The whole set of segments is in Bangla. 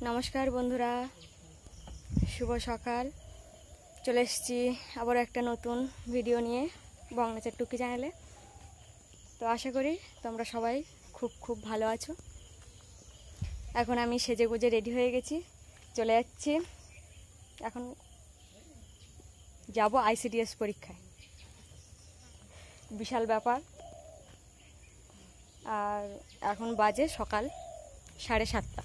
নমস্কার বন্ধুরা, শুভ সকাল। চলে এসেছি আবার একটা নতুন ভিডিও নিয়ে বংনাচার টুকি চ্যানেলে। তো আশা করি তোমরা সবাই খুব ভালো আছো। এখন আমি সেজে গুজে রেডি হয়ে গেছি, চলে যাচ্ছি। এখন যাব ICDS পরীক্ষায়, বিশাল ব্যাপার। আর এখন বাজে সকাল 7:30।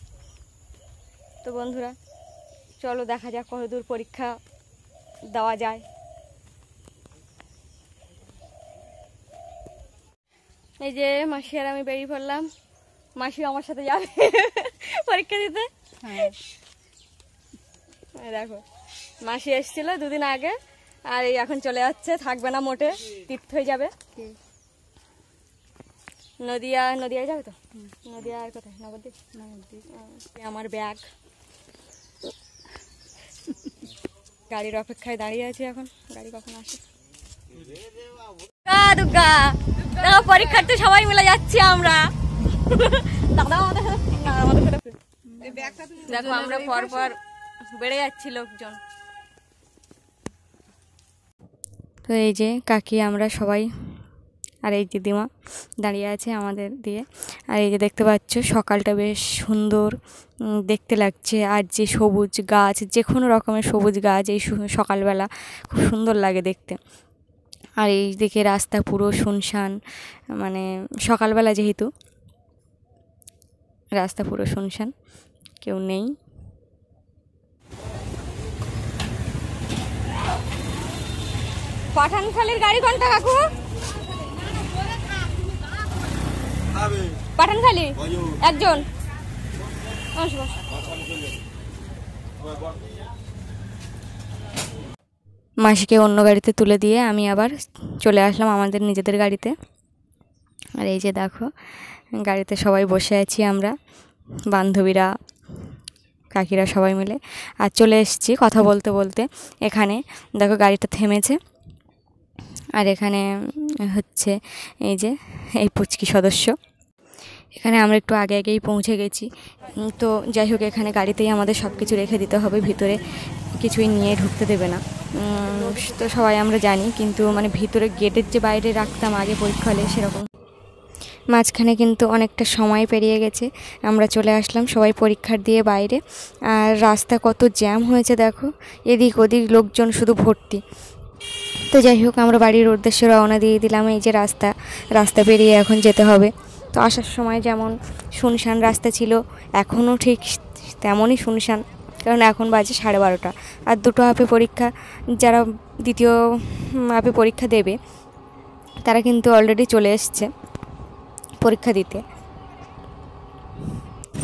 তো বন্ধুরা চলো দেখা যাক কতদূর পরীক্ষা দেওয়া যায়। এই যে মাসি আর আমি বেরিয়ে পড়লাম। মাসি আমার সাথে যাবে পরীক্ষা দিতে। দেখো মাসি এসেছিল দুদিন আগে, আর এই এখন চলে যাচ্ছে, থাকবে না মোটে, তীর্থ হয়ে যাবে। নদিয়ায় যাবে তো। নদিয়া আর কোথায়? নবদ্বীপ। আমার ব্যাগ গাড়ির অপেক্ষায় দাঁড়িয়ে আছি, এখন গাড়ি কখন আসে। দুর্গা দেখো, পরীক্ষার্থী সবাই মিলে যাচ্ছি আমরা। দেখো আমরা পরপর বেড়ে যাচ্ছি লোকজন। তো এই যে কাকি, আমরা সবাই, আর এই দিদিমা দাঁড়িয়ে আছে আমাদের দিয়ে। আর এই যে দেখতে পাচ্ছ সকালটা বেশ সুন্দর দেখতে লাগছে। আর যে সবুজ গাছ, যে কোনো রকমের সবুজ গাছ এই সকালবেলা খুব সুন্দর লাগে দেখতে। আর এই দিকে রাস্তা পুরো শুনশান, মানে সকালবেলা যেহেতু রাস্তা পুরো শুনশান, কেউ নেই। পাঠানখালির গাড়ি কোনটা কাকু? পাঠানখালি একজন। মাসিকে অন্য গাড়িতে তুলে দিয়ে আমি আবার চলে আসলাম আমাদের নিজেদের গাড়িতে। আর এই যে দেখো গাড়িতে সবাই বসে আছি আমরা, বান্ধবীরা, কাকিরা সবাই মিলে। আর চলে এসেছি কথা বলতে বলতে। এখানে দেখো গাড়িটা থেমেছে, আর এখানে হচ্ছে এই যে এই পুচকি সদস্য। এখানে আমরা একটু আগেই পৌঁছে গেছি। তো যাই হোক, এখানে গাড়িতেই আমাদের সব কিছু রেখে দিতে হবে, ভিতরে কিছুই নিয়ে ঢুকতে দেবে না। তো সবাই আমরা জানি, কিন্তু মানে ভিতরে গেটের যে বাইরে রাখতাম আগে পরীক্ষা হলে সেরকম। মাঝখানে কিন্তু অনেকটা সময় পেরিয়ে গেছে, আমরা চলে আসলাম সবাই পরীক্ষার দিয়ে বাইরে। আর রাস্তা কত জ্যাম হয়েছে দেখো, এদিক ওদিক লোকজন শুধু ভর্তি। তো যাই হোক, আমরা বাড়ির উদ্দেশ্যে রওনা দিয়ে দিলাম। এই যে রাস্তা পেরিয়ে এখন যেতে হবে। তো আসার সময় যেমন শুনশান রাস্তা ছিল, এখনও ঠিক তেমনই শুনশান, কারণ এখন বাজে 12:30। আর দুটো হাফে পরীক্ষা, যারা দ্বিতীয় হাফে পরীক্ষা দেবে তারা কিন্তু অলরেডি চলে এসছে পরীক্ষা দিতে।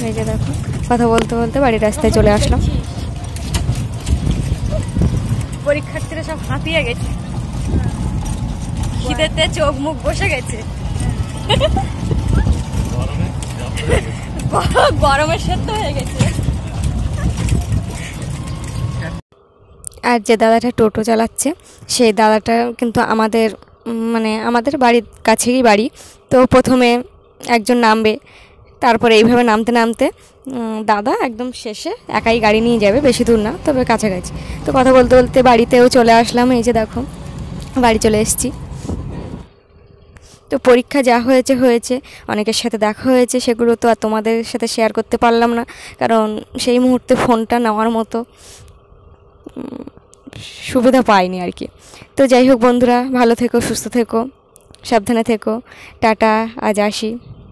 এই যে দেখো কথা বলতে বলতে বাড়ির রাস্তায় চলে আসলাম। পরীক্ষার্থীরা সব হাঁপিয়ে গেছে, খিদেতে চোখ মুখ বসে গেছে, গরমে সেদ্ধ হয়ে গেছে। আর যে দাদাটা টোটো চালাচ্ছে, সেই দাদাটা কিন্তু আমাদের বাড়ির কাছেই বাড়ি। তো প্রথমে একজন নামবে, তারপরে এইভাবে নামতে নামতে দাদা একদম শেষে একাই গাড়ি নিয়ে যাবে, বেশি দূর না তবে কাছাকাছি। তো কথা বলতে বলতে বাড়িতেও চলে আসলাম। এই যে দেখো বাড়ি চলে এসেছি। তো পরীক্ষা যা হয়েছে, অনেকের সাথে দেখা হয়েছে, সেগুলো তো আর তোমাদের সাথে শেয়ার করতে পারলাম না, কারণ সেই মুহূর্তে ফোনটা নেওয়ার মতো সুবিধা পাইনি আর কি। তো যাই হোক বন্ধুরা, ভালো থেকো, সুস্থ থেকো, সাবধানে থেকো। টাটা, আজ আসি।